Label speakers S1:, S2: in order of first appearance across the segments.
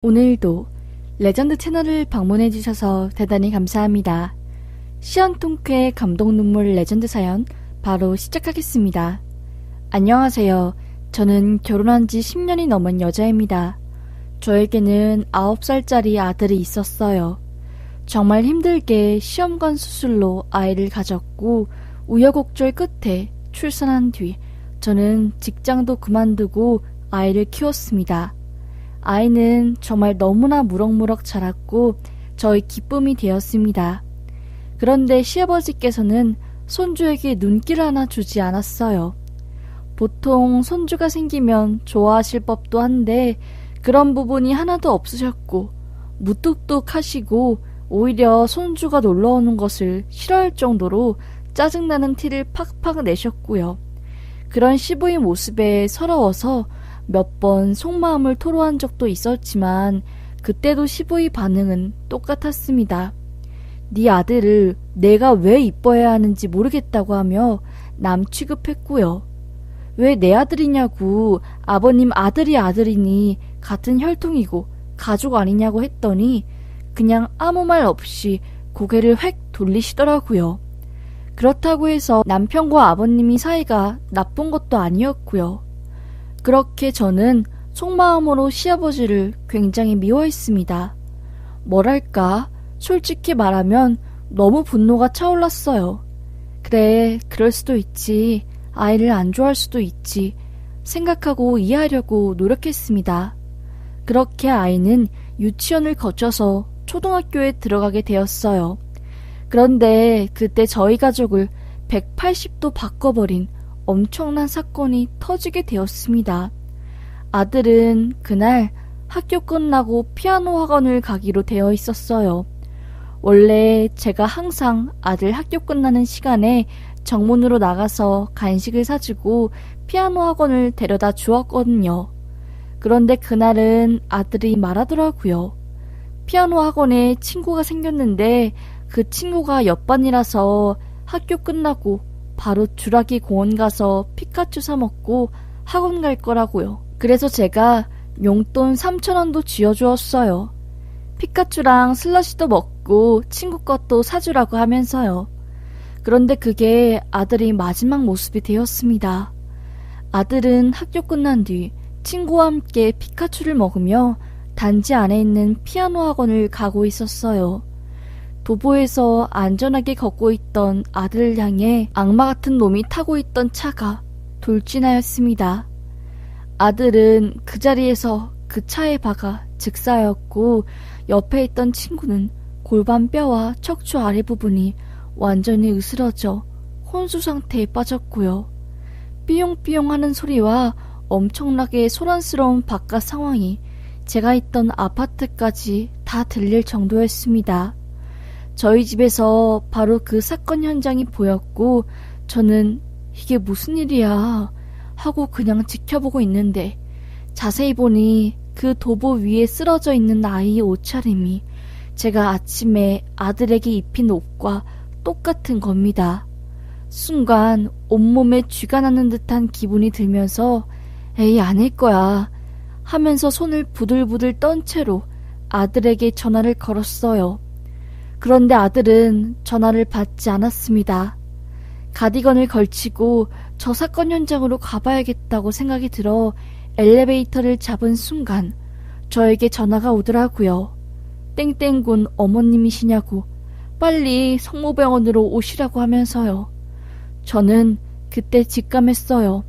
S1: 오늘도 레전드 채널을 방문해주셔서 대단히 감사합니다. 시언통쾌 감동 눈물 레전드 사연 바로 시작하겠습니다. 안녕하세요. 저는 결혼한 지 10년이 넘은 여자입니다. 저에게는 9살짜리 아들이 있었어요. 정말 힘들게 시험관 수술로 아이를 가졌고 우여곡절 끝에 출산한 뒤 저는 직장도 그만두고 아이를 키웠습니다. 아이는 정말 너무나 무럭무럭 자랐고 저의 기쁨이 되었습니다. 그런데 시아버지께서는 손주에게 눈길 하나 주지 않았어요. 보통 손주가 생기면 좋아하실 법도 한데 그런 부분이 하나도 없으셨고 무뚝뚝하시고 오히려 손주가 놀러오는 것을 싫어할 정도로 짜증나는 티를 팍팍 내셨고요. 그런 시부의 모습에 서러워서 몇 번 속마음을 토로한 적도 있었지만 그때도 시부의 반응은 똑같았습니다. 네 아들을 내가 왜 이뻐해야 하는지 모르겠다고 하며 남 취급했고요. 왜 내 아들이냐고, 아버님 아들이니 같은 혈통이고 가족 아니냐고 했더니 그냥 아무 말 없이 고개를 획 돌리시더라고요. 그렇다고 해서 남편과 아버님이 사이가 나쁜 것도 아니었고요. 그렇게 저는 속마음으로 시아버지를 굉장히 미워했습니다. 뭐랄까, 솔직히 말하면 너무 분노가 차올랐어요. 그래, 그럴 수도 있지. 아이를 안 좋아할 수도 있지. 생각하고 이해하려고 노력했습니다. 그렇게 아이는 유치원을 거쳐서 초등학교에 들어가게 되었어요. 그런데 그때 저희 가족을 180도 바꿔버린 엄청난 사건이 터지게 되었습니다. 아들은 그날 학교 끝나고 피아노 학원을 가기로 되어 있었어요. 원래 제가 항상 아들 학교 끝나는 시간에 정문으로 나가서 간식을 사주고 피아노 학원을 데려다 주었거든요. 그런데 그날은 아들이 말하더라고요. 피아노 학원에 친구가 생겼는데 그 친구가 옆반이라서 학교 끝나고 바로 주라기 공원 가서 피카츄 사 먹고 학원 갈 거라고요. 그래서 제가 용돈 3,000원도 쥐어주었어요. 피카츄랑 슬러시도 먹고 친구 것도 사주라고 하면서요. 그런데 그게 아들이 마지막 모습이 되었습니다. 아들은 학교 끝난 뒤 친구와 함께 피카츄를 먹으며 단지 안에 있는 피아노 학원을 가고 있었어요. 도보에서 안전하게 걷고 있던 아들을 향해 악마 같은 놈이 타고 있던 차가 돌진하였습니다. 아들은 그 자리에서 그 차에 박아 즉사였고 옆에 있던 친구는 골반뼈와 척추 아래 부분이 완전히 으스러져 혼수 상태에 빠졌고요. 삐용삐용 하는 소리와 엄청나게 소란스러운 바깥 상황이 제가 있던 아파트까지 다 들릴 정도였습니다. 저희 집에서 바로 그 사건 현장이 보였고 저는 이게 무슨 일이야 하고 그냥 지켜보고 있는데 자세히 보니 그 도보 위에 쓰러져 있는 아이의 옷차림이 제가 아침에 아들에게 입힌 옷과 똑같은 겁니다. 순간 온몸에 쥐가 나는 듯한 기분이 들면서 에이 아닐 거야 하면서 손을 부들부들 떤 채로 아들에게 전화를 걸었어요. 그런데 아들은 전화를 받지 않았습니다. 가디건을 걸치고 저 사건 현장으로 가봐야겠다고 생각이 들어 엘리베이터를 잡은 순간 저에게 전화가 오더라고요. 땡땡군 어머님이시냐고 빨리 성모병원으로 오시라고 하면서요. 저는 그때 직감했어요.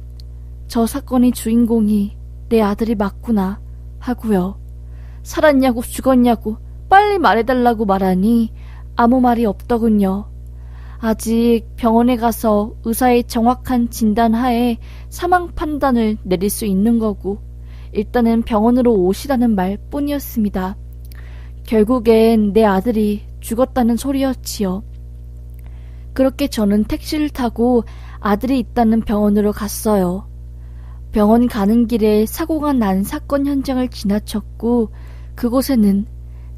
S1: 저 사건의 주인공이 내 아들이 맞구나 하고요. 살았냐고 죽었냐고 빨리 말해달라고 말하니 아무 말이 없더군요. 아직 병원에 가서 의사의 정확한 진단 하에 사망 판단을 내릴 수 있는 거고 일단은 병원으로 오시라는 말뿐이었습니다. 결국엔 내 아들이 죽었다는 소리였지요. 그렇게 저는 택시를 타고 아들이 있다는 병원으로 갔어요. 병원 가는 길에 사고가 난 사건 현장을 지나쳤고 그곳에는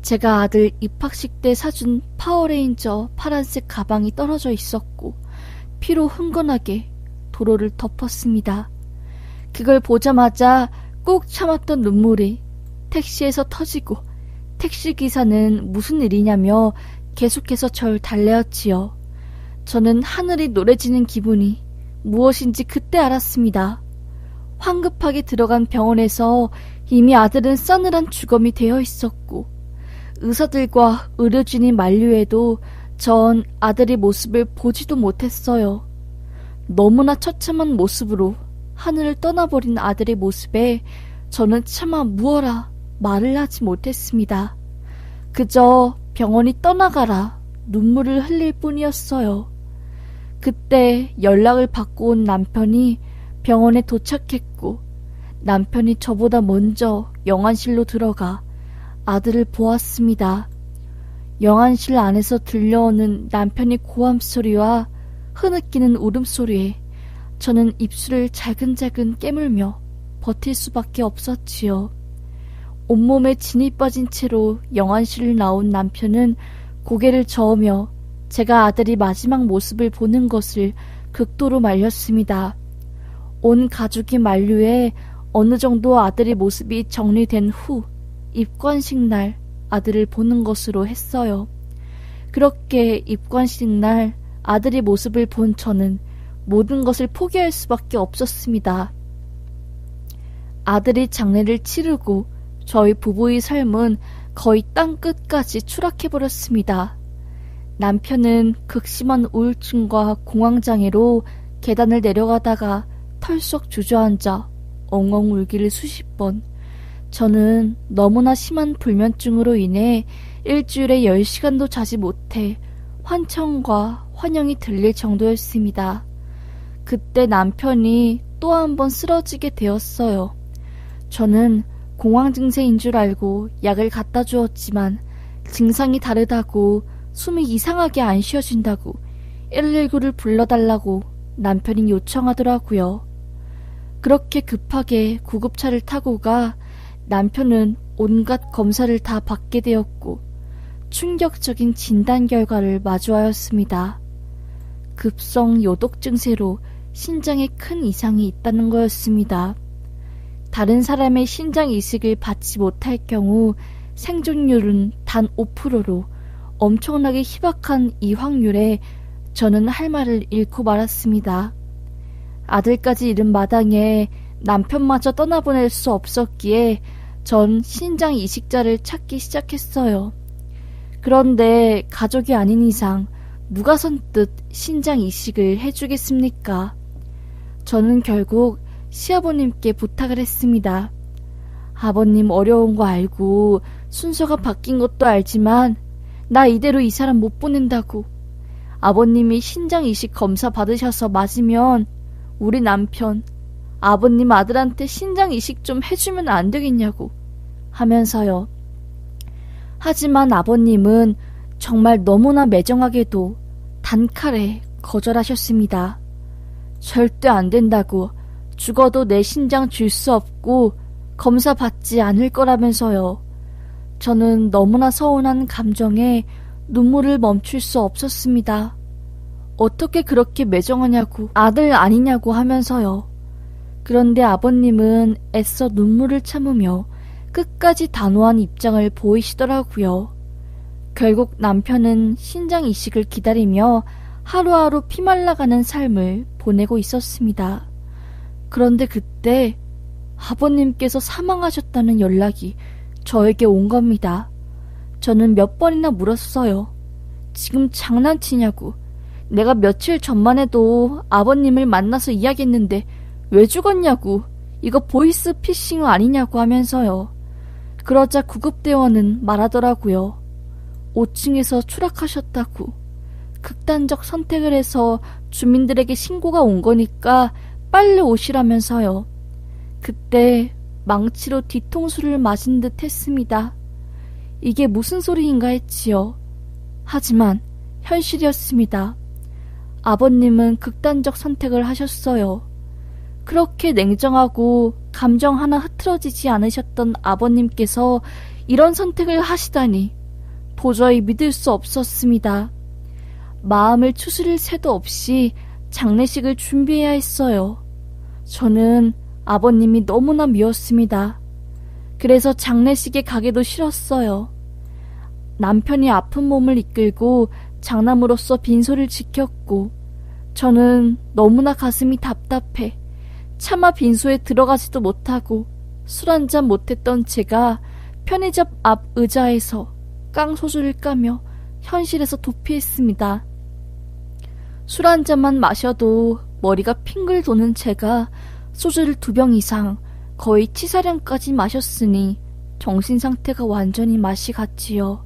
S1: 제가 아들 입학식 때 사준 파워레인저 파란색 가방이 떨어져 있었고 피로 흥건하게 도로를 덮었습니다. 그걸 보자마자 꾹 참았던 눈물이 택시에서 터지고 택시기사는 무슨 일이냐며 계속해서 절 달래었지요. 저는 하늘이 노래지는 기분이 무엇인지 그때 알았습니다. 황급하게 들어간 병원에서 이미 아들은 싸늘한 주검이 되어 있었고 의사들과 의료진이 만류해도 전 아들의 모습을 보지도 못했어요. 너무나 처참한 모습으로 하늘을 떠나버린 아들의 모습에 저는 차마 무어라 말을 하지 못했습니다. 그저 병원이 떠나가라 눈물을 흘릴 뿐이었어요. 그때 연락을 받고 온 남편이 병원에 도착했고 남편이 저보다 먼저 영안실로 들어가 아들을 보았습니다. 영안실 안에서 들려오는 남편의 고함소리와 흐느끼는 울음소리에 저는 입술을 자근자근 깨물며 버틸 수밖에 없었지요. 온몸에 진이 빠진 채로 영안실을 나온 남편은 고개를 저으며 제가 아들이 마지막 모습을 보는 것을 극도로 말렸습니다. 온 가족이 만류해 어느 정도 아들의 모습이 정리된 후 입관식 날 아들을 보는 것으로 했어요. 그렇게 입관식 날 아들의 모습을 본 저는 모든 것을 포기할 수밖에 없었습니다. 아들이 장례를 치르고 저희 부부의 삶은 거의 땅끝까지 추락해버렸습니다. 남편은 극심한 우울증과 공황장애로 계단을 내려가다가 털썩 주저앉아 엉엉 울기를 수십 번, 저는 너무나 심한 불면증으로 인해 일주일에 10시간도 자지 못해 환청과 환영이 들릴 정도였습니다. 그때 남편이 또 한 번 쓰러지게 되었어요. 저는 공황 증세인 줄 알고 약을 갖다 주었지만 증상이 다르다고 숨이 이상하게 안 쉬어진다고 119를 불러달라고 남편이 요청하더라고요. 그렇게 급하게 구급차를 타고 가 남편은 온갖 검사를 다 받게 되었고 충격적인 진단 결과를 마주하였습니다. 급성 요독 증세로 신장에 큰 이상이 있다는 거였습니다. 다른 사람의 신장 이식을 받지 못할 경우 생존율은 단 5%로 엄청나게 희박한 이 확률에 저는 할 말을 잃고 말았습니다. 아들까지 잃은 마당에 남편마저 떠나보낼 수 없었기에 전 신장 이식자를 찾기 시작했어요. 그런데 가족이 아닌 이상 누가 선뜻 신장 이식을 해주겠습니까? 저는 결국 시아버님께 부탁을 했습니다. 아버님 어려운 거 알고 순서가 바뀐 것도 알지만 나 이대로 이 사람 못 보낸다고. 아버님이 신장 이식 검사 받으셔서 맞으면 우리 남편 아버님 아들한테 신장 이식 좀 해주면 안 되겠냐고 하면서요. 하지만 아버님은 정말 너무나 매정하게도 단칼에 거절하셨습니다. 절대 안 된다고, 죽어도 내 신장 줄 수 없고 검사 받지 않을 거라면서요. 저는 너무나 서운한 감정에 눈물을 멈출 수 없었습니다. 어떻게 그렇게 매정하냐고, 아들 아니냐고 하면서요. 그런데 아버님은 애써 눈물을 참으며 끝까지 단호한 입장을 보이시더라고요. 결국 남편은 신장 이식을 기다리며 하루하루 피말라가는 삶을 보내고 있었습니다. 그런데 그때 아버님께서 사망하셨다는 연락이 저에게 온 겁니다. 저는 몇 번이나 물었어요. 지금 장난치냐고. 내가 며칠 전만 해도 아버님을 만나서 이야기했는데 왜 죽었냐고. 이거 보이스 피싱 아니냐고 하면서요. 그러자 구급대원은 말하더라고요. 5층에서 추락하셨다고. 극단적 선택을 해서 주민들에게 신고가 온 거니까 빨리 오시라면서요. 그때 망치로 뒤통수를 맞은 듯 했습니다. 이게 무슨 소리인가 했지요. 하지만 현실이었습니다. 아버님은 극단적 선택을 하셨어요. 그렇게 냉정하고 감정 하나 흐트러지지 않으셨던 아버님께서 이런 선택을 하시다니 도저히 믿을 수 없었습니다. 마음을 추스릴 새도 없이 장례식을 준비해야 했어요. 저는 아버님이 너무나 미웠습니다. 그래서 장례식에 가기도 싫었어요. 남편이 아픈 몸을 이끌고 장남으로서 빈소를 지켰고 저는 너무나 가슴이 답답해 차마 빈소에 들어가지도 못하고 술 한잔 못했던 제가 편의점 앞 의자에서 깡소주를 까며 현실에서 도피했습니다. 술 한 잔만 마셔도 머리가 핑글 도는 제가 소주를 2병 이상 거의 치사량까지 마셨으니 정신 상태가 완전히 맛이 갔지요.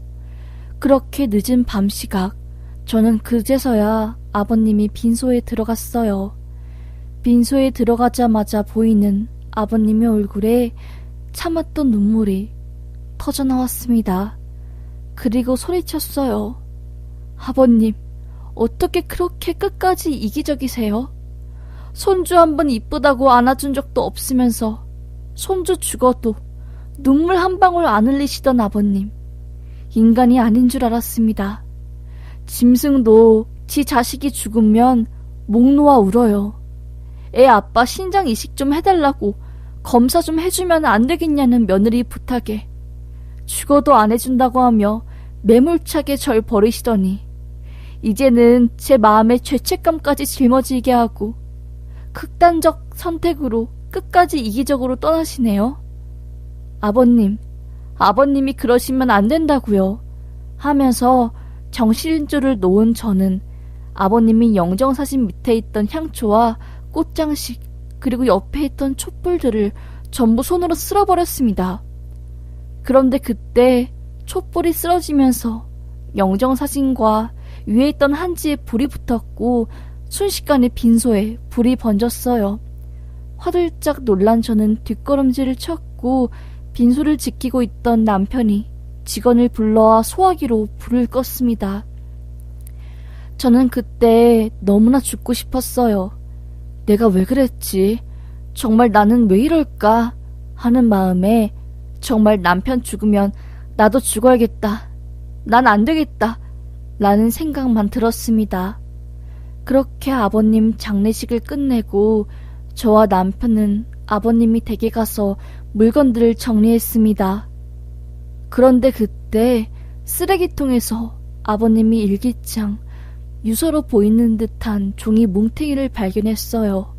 S1: 그렇게 늦은 밤 시각 저는 그제서야 아버님이 빈소에 들어갔어요. 빈소에 들어가자마자 보이는 아버님의 얼굴에 참았던 눈물이 터져나왔습니다. 그리고 소리쳤어요. 아버님, 어떻게 그렇게 끝까지 이기적이세요? 손주 한 번 이쁘다고 안아준 적도 없으면서 손주 죽어도 눈물 한 방울 안 흘리시던 아버님. 인간이 아닌 줄 알았습니다. 짐승도 지 자식이 죽으면 목 놓아 울어요. 애 아빠 신장 이식 좀 해달라고 검사 좀 해주면 안 되겠냐는 며느리 부탁에 죽어도 안 해준다고 하며 매몰차게 절 버리시더니 이제는 제 마음에 죄책감까지 짊어지게 하고 극단적 선택으로 끝까지 이기적으로 떠나시네요. 아버님이 그러시면 안 된다고요. 하면서 정신줄을 놓은 저는 아버님이 영정사진 밑에 있던 향초와 꽃장식 그리고 옆에 있던 촛불들을 전부 손으로 쓸어버렸습니다. 그런데 그때 촛불이 쓰러지면서 영정사진과 위에 있던 한지에 불이 붙었고 순식간에 빈소에 불이 번졌어요. 화들짝 놀란 저는 뒷걸음질을 쳤고 빈소를 지키고 있던 남편이 직원을 불러와 소화기로 불을 껐습니다. 저는 그때 너무나 죽고 싶었어요. 내가 왜 그랬지? 정말 나는 왜 이럴까? 하는 마음에 정말 남편 죽으면 나도 죽어야겠다. 난 안 되겠다. 라는 생각만 들었습니다. 그렇게 아버님 장례식을 끝내고 저와 남편은 아버님이 댁에 가서 물건들을 정리했습니다. 그런데 그때 쓰레기통에서 아버님이 일기장, 유서로 보이는 듯한 종이 뭉탱이를 발견했어요.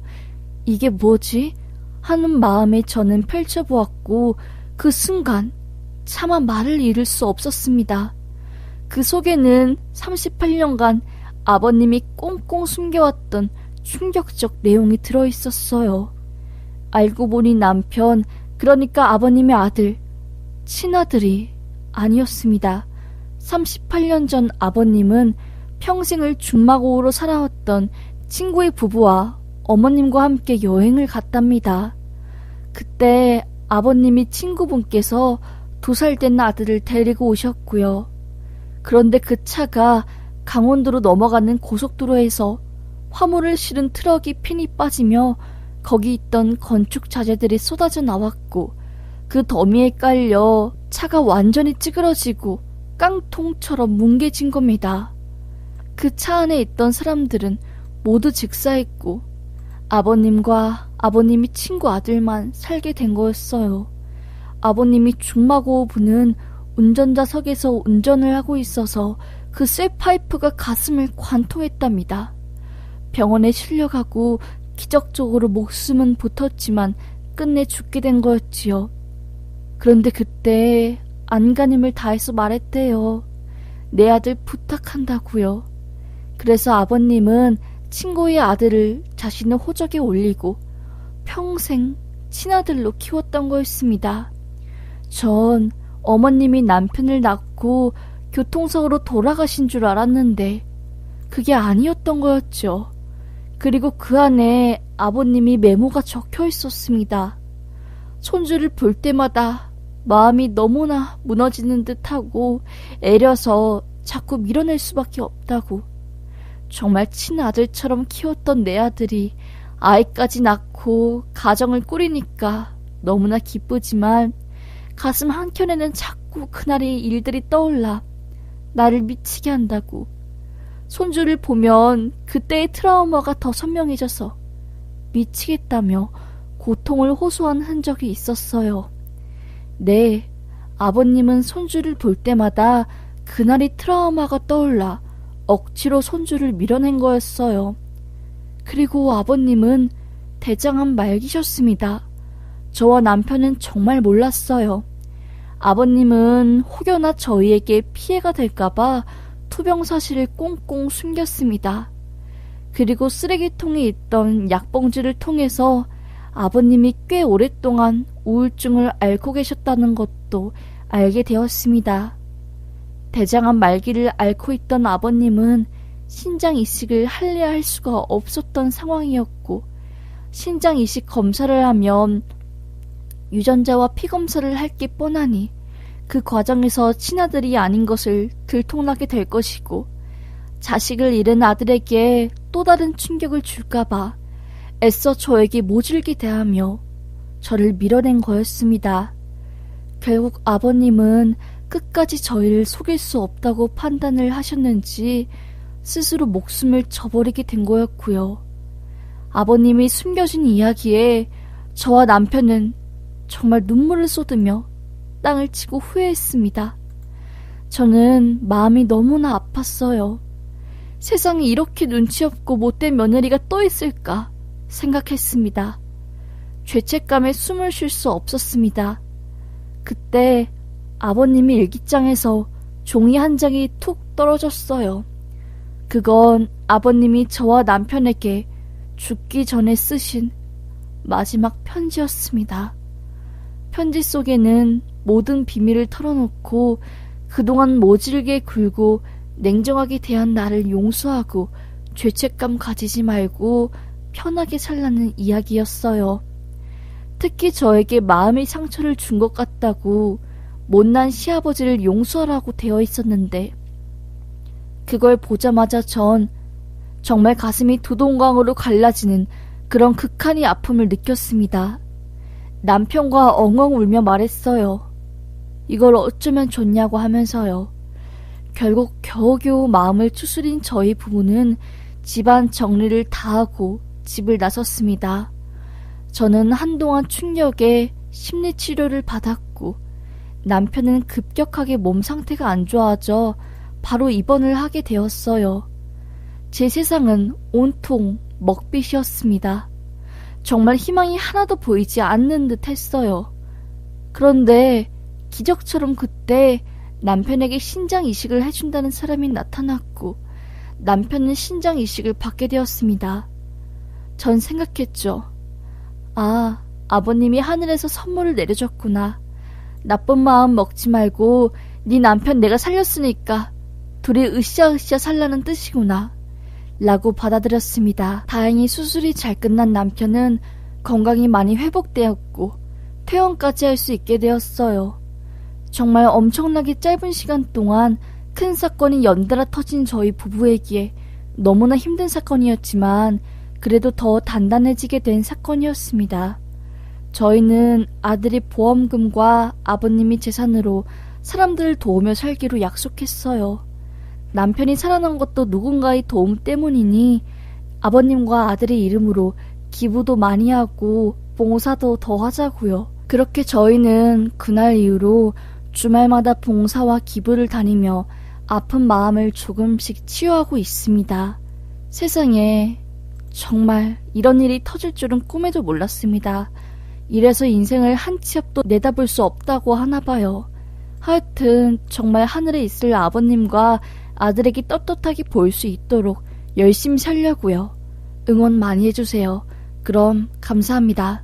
S1: 이게 뭐지? 하는 마음에 저는 펼쳐보았고 그 순간 차마 말을 잃을 수 없었습니다. 그 속에는 38년간 아버님이 꽁꽁 숨겨왔던 충격적 내용이 들어있었어요. 알고 보니 남편, 그러니까 아버님의 아들, 친아들이 아니었습니다. 38년 전 아버님은 평생을 중마고우로 살아왔던 친구의 부부와 어머님과 함께 여행을 갔답니다. 그때 아버님이 친구분께서 2살 된 아들을 데리고 오셨고요. 그런데 그 차가 강원도로 넘어가는 고속도로에서 화물을 실은 트럭이 핀이 빠지며 거기 있던 건축 자재들이 쏟아져 나왔고 그 더미에 깔려 차가 완전히 찌그러지고 깡통처럼 뭉개진 겁니다. 그 차 안에 있던 사람들은 모두 즉사했고 아버님과 아버님이 친구 아들만 살게 된 거였어요. 아버님이 중마고우분은 운전자석에서 운전을 하고 있어서 그 쇠파이프가 가슴을 관통했답니다. 병원에 실려가고 기적적으로 목숨은 붙었지만 끝내 죽게 된 거였지요. 그런데 그때 안간힘을 다해서 말했대요. 내 아들 부탁한다고요. 그래서 아버님은 친구의 아들을 자신의 호적에 올리고 평생 친아들로 키웠던 거였습니다. 전 어머님이 남편을 낳고 교통사고로 돌아가신 줄 알았는데 그게 아니었던 거였죠. 그리고 그 안에 아버님이 메모가 적혀 있었습니다. 손주를 볼 때마다 마음이 너무나 무너지는 듯하고 애려서 자꾸 밀어낼 수밖에 없다고. 정말 친아들처럼 키웠던 내 아들이 아이까지 낳고 가정을 꾸리니까 너무나 기쁘지만 가슴 한켠에는 자꾸 그날의 일들이 떠올라 나를 미치게 한다고. 손주를 보면 그때의 트라우마가 더 네, 아버님은 손주를 볼 때마다 그날이 트라우마가 떠올라 억지로 손주를 밀어낸 거였어요. 그리고 아버님은 대장암 말기셨습니다. 저와 남편은 정말 몰랐어요. 아버님은 혹여나 저희에게 피해가 될까봐 투병 사실을 꽁꽁 숨겼습니다. 그리고 쓰레기통에 있던 약봉지를 통해서 아버님이 꽤 오랫동안 우울증을 앓고 계셨다는 것도 알게 되었습니다. 대장암 말기를 앓고 있던 아버님은 신장 이식을 할래야 할 수가 없었던 상황이었고, 신장 이식 검사를 하면 유전자와 피 검사를 할 게 뻔하니 그 과정에서 친아들이 아닌 것을 들통나게 될 것이고, 자식을 잃은 아들에게 또 다른 충격을 줄까봐 애써 저에게 모질게 대하며 저를 밀어낸 거였습니다. 결국 아버님은 끝까지 저희를 속일 수 없다고 판단을 하셨는지 스스로 목숨을 저버리게 된 거였고요. 아버님이 숨겨진 이야기에 저와 남편은 정말 눈물을 쏟으며 땅을 치고 후회했습니다. 저는 마음이 너무나 아팠어요. 세상에 이렇게 눈치 없고 못된 며느리가 또 있을까 생각했습니다. 죄책감에 숨을 쉴 수 없었습니다. 그때 아버님이 일기장에서 종이 한 장이 툭 떨어졌어요. 그건 아버님이 저와 남편에게 죽기 전에 쓰신 마지막 편지였습니다. 편지 속에는 모든 비밀을 털어놓고 그동안 모질게 굴고 냉정하게 대한 나를 용서하고 죄책감 가지지 말고 편하게 살라는 이야기였어요. 특히 저에게 마음의 상처를 준 것 같다고 못난 시아버지를 용서하라고 되어 있었는데, 그걸 보자마자 전 정말 가슴이 두 동강으로 갈라지는 그런 극한의 아픔을 느꼈습니다. 남편과 엉엉 울며 말했어요. 이걸 어쩌면 좋냐고 하면서요. 결국 겨우겨우 마음을 추스린 저희 부부는 집안 정리를 다하고 집을 나섰습니다. 저는 한동안 충격에 심리치료를 받았고, 남편은 급격하게 몸 상태가 안 좋아져 바로 입원을 하게 되었어요. 제 세상은 온통 먹빛이었습니다. 정말 희망이 하나도 보이지 않는 듯 했어요. 그런데 기적처럼 그때 남편에게 신장 이식을 해준다는 사람이 나타났고, 남편은 신장 이식을 받게 되었습니다. 전 생각했죠. 아, 아버님이 하늘에서 선물을 내려줬구나. 나쁜 마음 먹지 말고 네 남편 내가 살렸으니까 둘이 으쌰으쌰 살라는 뜻이구나 라고 받아들였습니다. 다행히 수술이 잘 끝난 남편은 건강이 많이 회복되었고 퇴원까지 할 수 있게 되었어요. 정말 엄청나게 짧은 시간 동안 큰 사건이 연달아 터진 저희 부부에게 너무나 힘든 사건이었지만 그래도 더 단단해지게 된 사건이었습니다. 저희는 아들이 보험금과 아버님이 재산으로 사람들을 도우며 살기로 약속했어요. 남편이 살아난 것도 누군가의 도움 때문이니 아버님과 아들의 이름으로 기부도 많이 하고 봉사도 더 하자고요. 그렇게 저희는 그날 이후로 주말마다 봉사와 기부를 다니며 아픈 마음을 조금씩 치유하고 있습니다. 세상에 정말 이런 일이 터질 줄은 꿈에도 몰랐습니다. 이래서 인생을 한 치 앞도 내다볼 수 없다고 하나 봐요. 하여튼 정말 하늘에 있을 아버님과 아들에게 떳떳하게 보일 수 있도록 열심히 살려고요. 응원 많이 해주세요. 그럼 감사합니다.